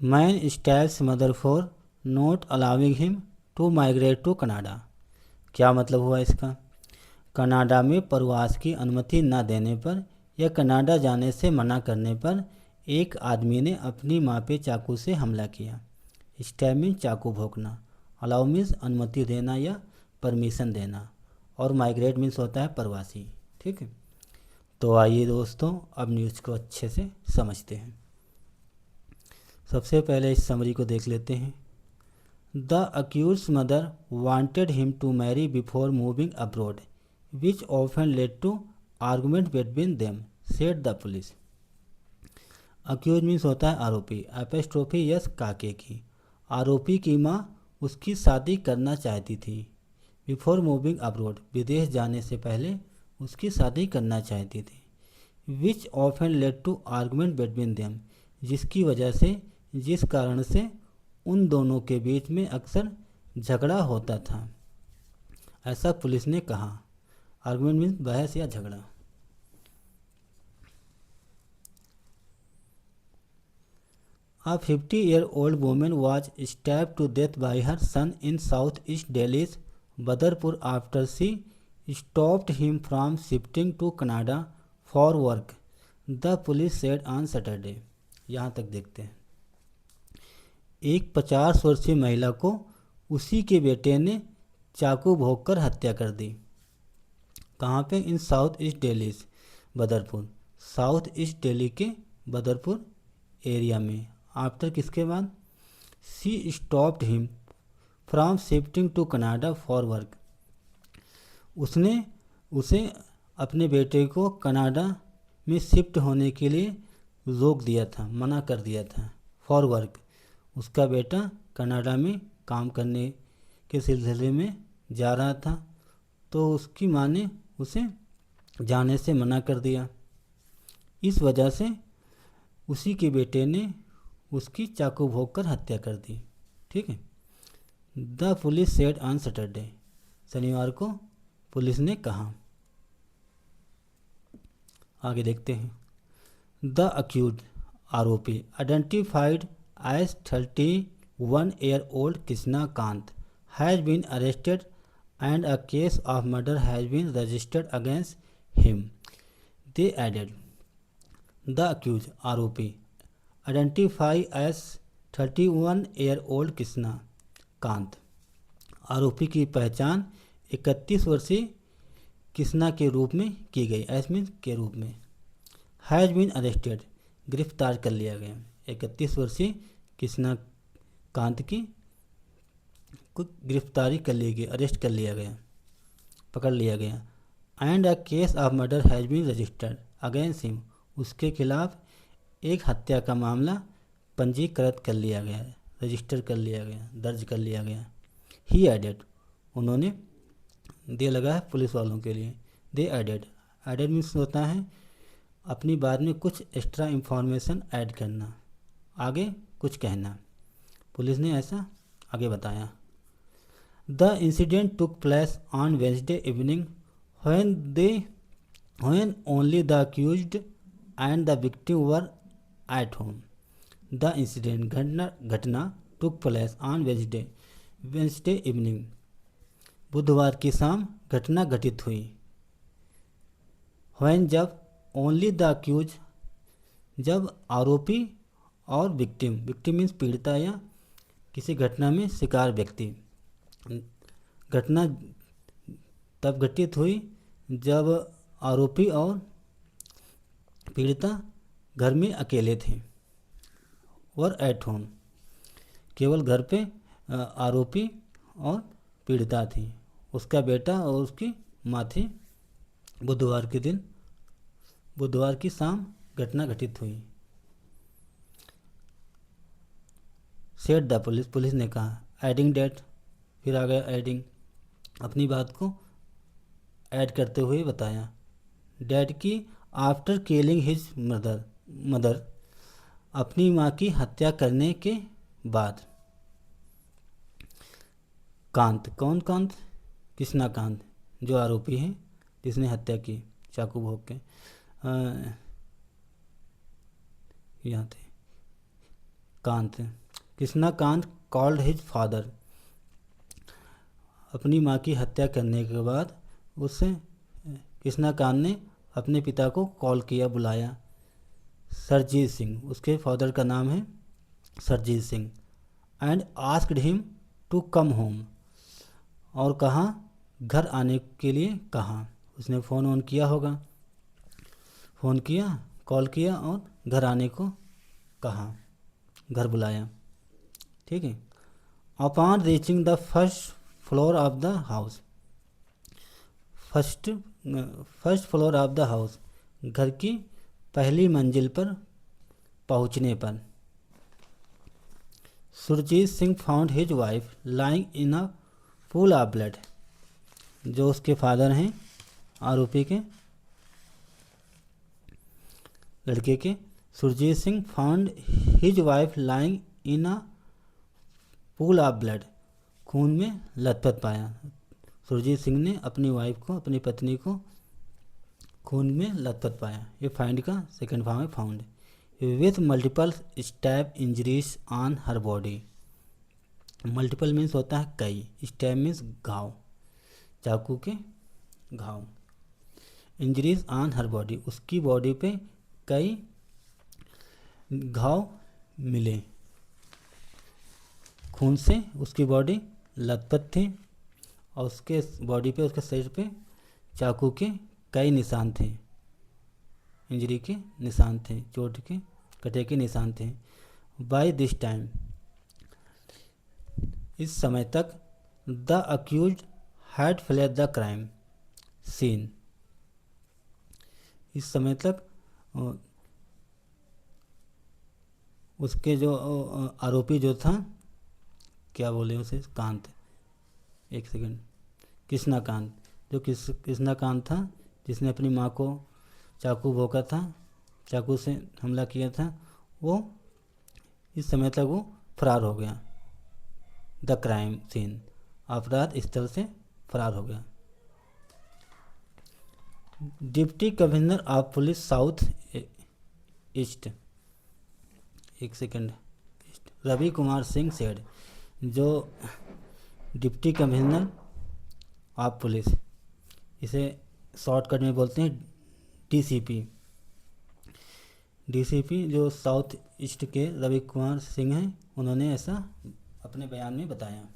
Man stabs mother for not allowing him to migrate to Canada. क्या मतलब हुआ इसका? कनाडा में प्रवास की अनुमति न देने पर या कनाडा जाने से मना करने पर एक आदमी ने अपनी मां पे चाकू से हमला किया। स्टैब मीन्स चाकू भोंकना, अलाउ मीन्स अनुमति देना या परमिशन देना, और माइग्रेट मीन्स होता है प्रवासी। ठीक है, तो आइए दोस्तों अब न्यूज़ को अच्छे से समझते हैं। सबसे पहले इस समरी को देख लेते हैं। The accused mother wanted him to marry before moving abroad which often led to argument between them, said the police. Accuse means होता है आरोपी, एपेस्ट्रोफी यस काके की। आरोपी की माँ उसकी शादी करना चाहती थी। बिफोर मूविंग अब्रॉड विदेश जाने से पहले उसकी शादी करना चाहती थी। Which often led to argument between them जिसकी वजह से, जिस कारण से उन दोनों के बीच में अक्सर झगड़ा होता था, ऐसा पुलिस ने कहा। आर्गुमेंट मीन्स बहस या झगड़ा। A 50-year-old woman was stabbed to death by her son in southeast Delhi's Badarpur after she stopped him from shifting to Canada for work, the police said on Saturday। यहाँ तक देखते हैं। एक 50 वर्षीय महिला को उसी के बेटे ने चाकू भोंककर हत्या कर दी। कहाँ पे? In south east Delhi, Badarpur, south east Delhi के बदरपुर एरिया में। आफ्टर किसके बाद? She stopped him from shifting to Canada for work. उसने उसे अपने बेटे को कनाडा में शिफ्ट होने के लिए रोक दिया था, मना कर दिया था। फॉर वर्क, उसका बेटा कनाडा में काम करने के सिलसिले में जा रहा था, तो उसकी माँ ने उसे जाने से मना कर दिया। इस वजह से उसी के बेटे ने उसकी चाकू भोंककर हत्या कर दी। ठीक है। The police said on Saturday, शनिवार को पुलिस ने कहा। आगे देखते हैं। द अक्यूज्ड, आरोपी, identified as 31-year-old Krishna Kant has been arrested and a case of murder has been registered against him, they added. The accuse, आरोपी, identify as 31-year-old Krishna Kant, आरोपी की पहचान 31 वर्षीय कृष्णा के रूप में की गई। एस मीन के रूप में। हैज बीन अरेस्टेड, गिरफ्तार कर लिया गया। 31 वर्षीय कृष्णा कांत की गिरफ्तारी कर ली गई, अरेस्ट कर लिया गया, पकड़ लिया गया। And a case of murder has been registered against him, उसके खिलाफ एक हत्या का मामला पंजीकृत कर लिया गया, रजिस्टर कर लिया गया, दर्ज कर लिया गया। ही एडेड, उन्होंने, दे लगा है पुलिस वालों के लिए। दे एडेड, एडेड मीन्स होता है अपनी बात में कुछ एक्स्ट्रा इंफॉर्मेशन ऐड करना, आगे कुछ कहना। पुलिस ने ऐसा आगे बताया। The incident took place on Wednesday evening when only the accused and the victim were at home। The incident, घटना took place on Wednesday evening, बुधवार की शाम घटना घटित हुई। when, जब, ओनली द अक्यूज, जब आरोपी और विक्टिम, विक्टिम मीन्स पीड़िता या किसी घटना में शिकार व्यक्ति, घटना तब घटित हुई जब आरोपी और पीड़िता घर में अकेले थे। वर एट होम, केवल घर पे आरोपी और पीड़िता थी, उसका बेटा और उसकी माँ थी। बुधवार के दिन, बुधवार की शाम घटना घटित हुई। सेड द पुलिस, पुलिस ने कहा। एडिंग डेट, फिर आ गया एडिंग, अपनी बात को ऐड करते हुए बताया। डैड की आफ्टर किलिंग हिज मदर, अपनी माँ की हत्या करने के बाद। कांत, कौन कांत? कृष्णा कांत, जो आरोपी है जिसने हत्या की चाकू भोंक के। यहाँ थे। Kant, Krishnakant called his father, अपनी माँ की हत्या करने के बाद उससे कृष्णाकांत ने अपने पिता को कॉल किया, बुलाया। सरजीत सिंह, उसके फादर का नाम है Sarjit Singh. And asked him to come home, और कहा, घर आने के लिए कहा। उसने फ़ोन ऑन किया होगा, फ़ोन किया, कॉल किया और घर आने को कहा, घर बुलाया। ठीक है। Upon reaching the first floor of the house, first floor of the house, घर की पहली मंजिल पर पहुंचने पर, Surjit Singh found his wife lying in a pool of blood, जो उसके फादर हैं आरोपी के लड़के के, Surjit Singh found his wife lying in a pool of blood, खून में लथपथ पाया। सुरजीत सिंह ने अपनी वाइफ को, अपनी पत्नी को खून में लथपथ पाया। ये फाइंड का सेकंड फॉर्म है, found. With multiple stab injuries on her body, multiple means होता है कई, स्टैब मीन्स घाव, चाकू के घाव। इंजरीज ऑन हर बॉडी, उसकी बॉडी पे कई घाव मिले, खून से उसकी बॉडी लथपथ थी और उसके बॉडी पे, उसके शरीर पे चाकू के कई निशान थे, इंजरी के निशान थे, चोट के, कटे के निशान थे। बाय दिस टाइम, इस समय तक, the accused had fled the crime scene, इस समय तक उसके जो आरोपी जो था, क्या बोले उसे, कांत, एक सेकंड, कृष्णाकांत, जो कृष्णाकांत था जिसने अपनी माँ को चाकू भोंका था, चाकू से हमला किया था, वो इस समय तक वो फरार हो गया। द क्राइम सीन, अपराध स्थल से फरार हो गया। Deputy commissioner of police south east, एक सेकंड, रवि कुमार सिंह सेड, जो डिप्टी कमिश्नर ऑफ पुलिस, इसे शॉर्टकट में बोलते हैं डीसीपी, डीसीपी जो साउथ ईस्ट के रवि कुमार सिंह हैं, उन्होंने ऐसा अपने बयान में बताया।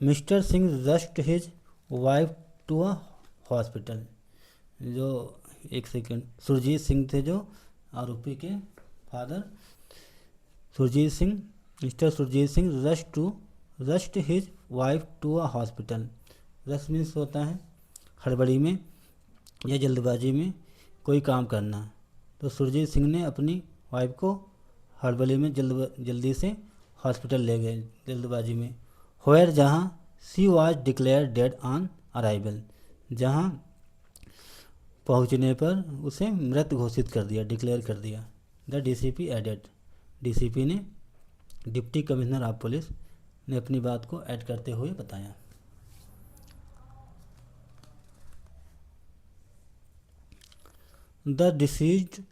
Mister Singh rushed his wife to a hospital, जो एक सेकंड, सुरजीत सिंह थे जो आरोपी के father, Surjit Singh, mister Surjit Singh rushed his wife to a hospital, rush means होता है हड़बड़ी में या जल्दबाजी में कोई काम करना, तो सुरजीत सिंह ने अपनी वाइफ को हड़बड़ी में जल्दी से हॉस्पिटल ले गए, जल्दबाजी में। होयर, जहाँ she was declare dead on arrival, जहाँ पहुँचने पर उसे मृत घोषित कर दिया, डिक्लेयर कर दिया। द डीसीपी एडेड, डीसीपी ने, डिप्टी कमिश्नर ऑफ पुलिस ने अपनी बात को ऐड करते हुए बताया। The deceased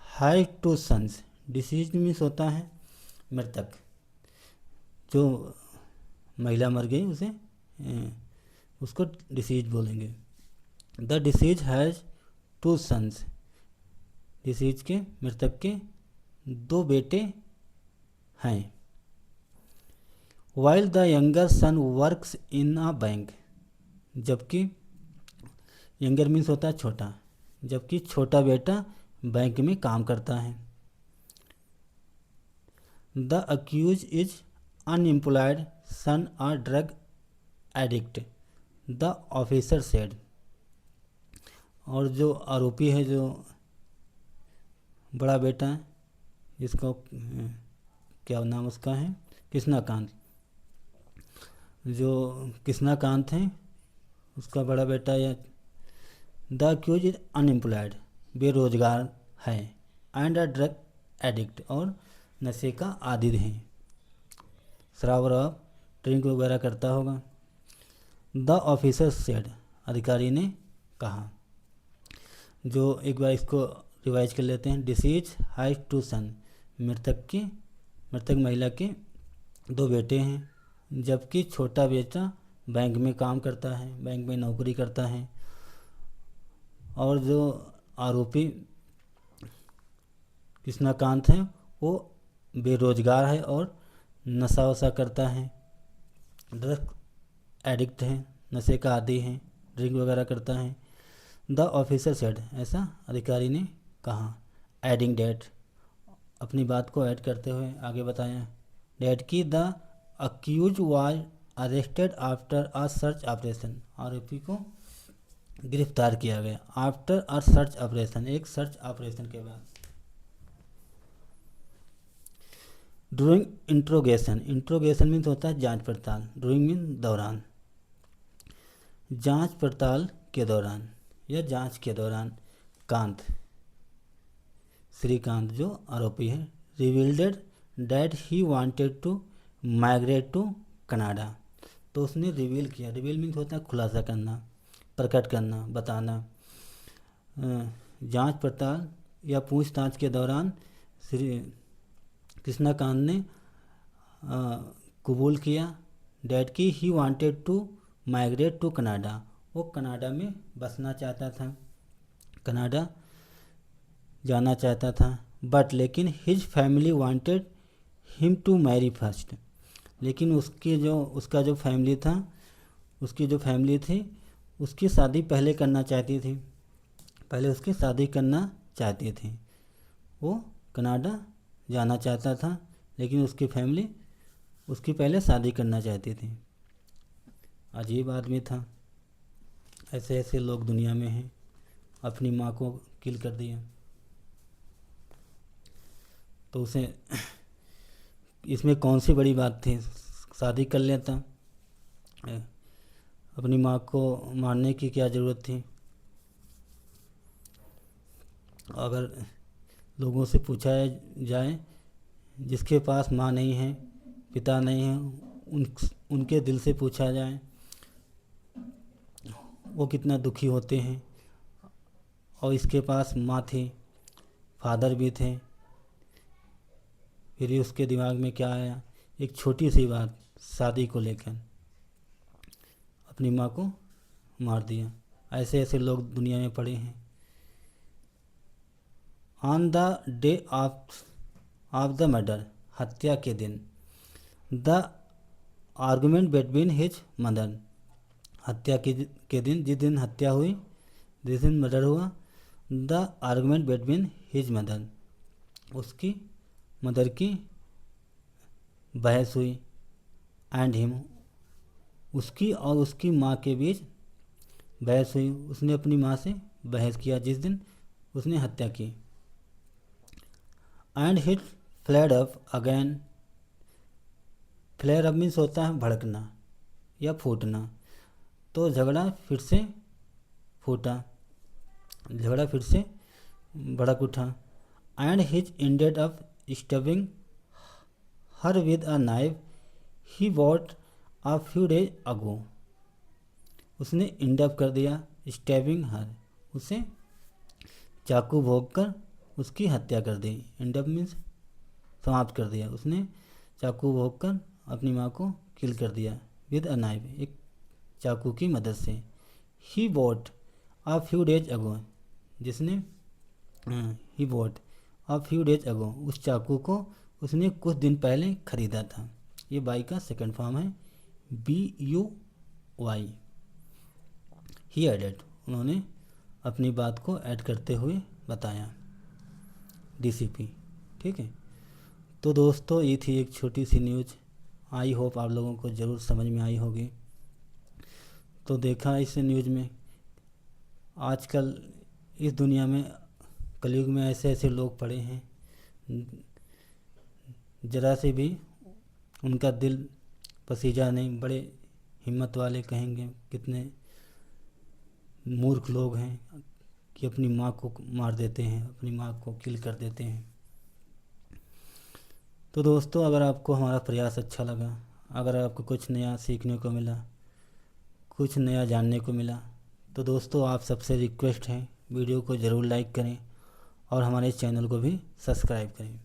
had two sons, deceased means होता है मृतक, जो महिला मर गई उसे उसको डिसीज बोलेंगे। The decease has two sons, decease के, मृतक के 2 बेटे हैं। While the younger son works in a bank, जबकि यंगर मीन्स होता है छोटा, जबकि छोटा बेटा बैंक में काम करता है। The accuse is unemployed son a drug addict, the officer said, और जो आरोपी है, जो बड़ा बेटा है, जिसको क्या नाम उसका है, कृष्णाकांत, जो कृष्णाकांत है उसका बड़ा बेटा, या द अक्यूज इज अनएम्प्लॉयड, बेरोजगार है, एंड अ ड्रग एडिक्ट, और नशे का आदी है, शराब वराब ड्रिंक वगैरह करता होगा। द ऑफिसर सेड, अधिकारी ने कहा, जो एक बार इसको रिवाइज कर लेते हैं। डिसीज हैज टू सन, मृतक महिला के 2 बेटे हैं, जबकि छोटा बेटा बैंक में काम करता है, बैंक में नौकरी करता है। और जो आरोपी कृष्णाकांत है वो बेरोजगार है और नशा वशा करता है, ड्रग एडिक्ट है, नशे का आदी है, ड्रिंक वगैरह करता है। द ऑफिसर सेड, ऐसा अधिकारी ने कहा। एडिंग डेट, अपनी बात को ऐड करते हुए आगे बताया डेट की the accuse was arrested after a search operation, आरोपी को गिरफ्तार किया गया आफ्टर अ सर्च ऑपरेशन, एक सर्च ऑपरेशन के बाद। ड्यूरिंग इंट्रोगेशन मीन्स होता है जांच पड़ताल, ड्यूरिंग मीन दौरान, जांच पड़ताल के दौरान या जांच के दौरान श्रीकांत जो आरोपी है revealed that he wanted to migrate to Canada, तो उसने रिवील किया, रिवील मीन्स होता है खुलासा करना, प्रकट करना, बताना। जांच पड़ताल या पूछताछ के दौरान श्री कृष्णाकांत ने कबूल किया डैट की he wanted to migrate to Canada, वो कनाडा में बसना चाहता था, कनाडा जाना चाहता था। बट लेकिन his family wanted him to marry first, लेकिन उसका जो फैमिली था, उसकी जो फैमिली थी उसकी शादी पहले करना चाहती थी, पहले उसकी शादी करना चाहती थी। वो कनाडा जाना चाहता था लेकिन उसकी फैमिली उसकी पहले शादी करना चाहती थी। अजीब आदमी था। ऐसे ऐसे लोग दुनिया में हैं। अपनी माँ को किल कर दिया, तो उसे इसमें कौन सी बड़ी बात थी, शादी कर लेता, अपनी माँ को मारने की क्या ज़रूरत थी। अगर लोगों से पूछा जाए जिसके पास माँ नहीं है, पिता नहीं है, उनके दिल से पूछा जाए वो कितना दुखी होते हैं। और इसके पास माँ थी, फादर भी थे, फिर उसके दिमाग में क्या आया, एक छोटी सी बात शादी को लेकर अपनी माँ को मार दिया। ऐसे ऐसे लोग दुनिया में पड़े हैं। On the day of the murder, हत्या के दिन, the argument between his mother, हत्या के दिन, जिस दिन हत्या हुई, जिस दिन मर्डर हुआ, the argument between his mother, उसकी मदर की बहस हुई, एंड हिम, उसकी और उसकी माँ के बीच बहस हुई। उसने अपनी माँ से बहस किया जिस दिन उसने हत्या की। And hit fled up again, flare up means होता है भड़कना या फूटना, तो झगड़ा फिर से फूटा, झगड़ा फिर से भड़क उठा। And his ended up stabbing her with a knife he bought a few days ago, उसने एंडअप कर दिया स्टैबिंग हर, उसे चाकू भोंककर उसकी हत्या कर दी। एंडअप मीन्स समाप्त कर दिया, उसने चाकू भोंककर अपनी माँ को किल कर दिया विद अ नाइफ, एक चाकू की मदद से। He bought a few days ago, जिसने he bought a few days ago, उस चाकू को उसने कुछ दिन पहले खरीदा था। ये बाई का सेकंड फॉर्म है, BUY। ही एडेड, उन्होंने अपनी बात को ऐड करते हुए बताया, DCP। ठीक है, तो दोस्तों ये थी एक छोटी सी न्यूज़। आई होप आप लोगों को ज़रूर समझ में आई होगी। तो देखा इस न्यूज़ में आजकल इस दुनिया में कलयुग में ऐसे ऐसे लोग पड़े हैं, ज़रा से भी उनका दिल पसीजा नहीं, बड़े हिम्मत वाले कहेंगे, कितने मूर्ख लोग हैं कि अपनी माँ को मार देते हैं, अपनी माँ को किल कर देते हैं। तो दोस्तों अगर आपको हमारा प्रयास अच्छा लगा, अगर आपको कुछ नया सीखने को मिला, कुछ नया जानने को मिला, तो दोस्तों आप सबसे रिक्वेस्ट है वीडियो को ज़रूर लाइक करें और हमारे चैनल को भी सब्सक्राइब करें।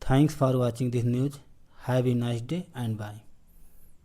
Thanks for watching this news. Have a nice day and bye.